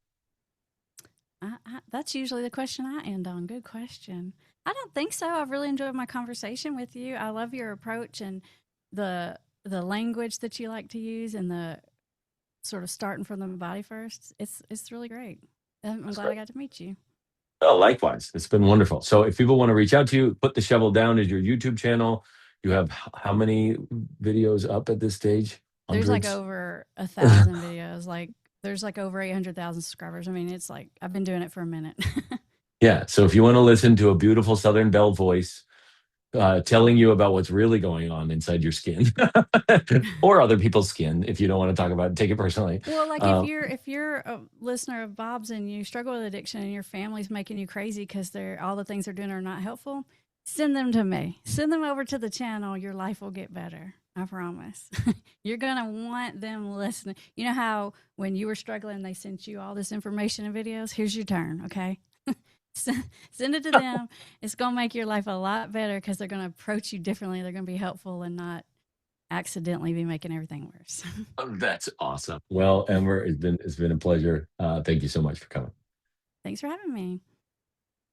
That's usually the question I end on. Good question. I don't think so. I've really enjoyed my conversation with you. I love your approach and the language that you like to use and the sort of starting from the body first. It's really great. I'm That's glad I great. got to meet you. Oh, likewise. It's been wonderful. So if people want to reach out to you, Put the Shovel Down is your YouTube channel. You Yep. have how many videos up at this stage? There's like Hundreds? over 1,000 videos. Like there's like over 800,000 subscribers. I mean, it's like I've been doing it for a minute. Yeah. So if you want to listen to a beautiful Southern Belle voice telling you about what's really going on inside your skin or other people's skin, if you don't want to talk about it, take it personally. Well, like Um, if you're a listener of Bob's and you struggle with addiction and your family's making you crazy because they're all the things they're doing are not helpful, send them to me. Send them over to the channel. Your life will get better. I promise. You're gonna want them listening. You know how when you were struggling, they sent you all this information and videos. Here's your turn. Okay, send it to them. It's gonna make your life a lot better because they're gonna approach you differently. They're gonna be helpful and not accidentally be making everything worse. that's awesome. Well, Amber, it's been a pleasure. Thank you so much for coming. Thanks for having me.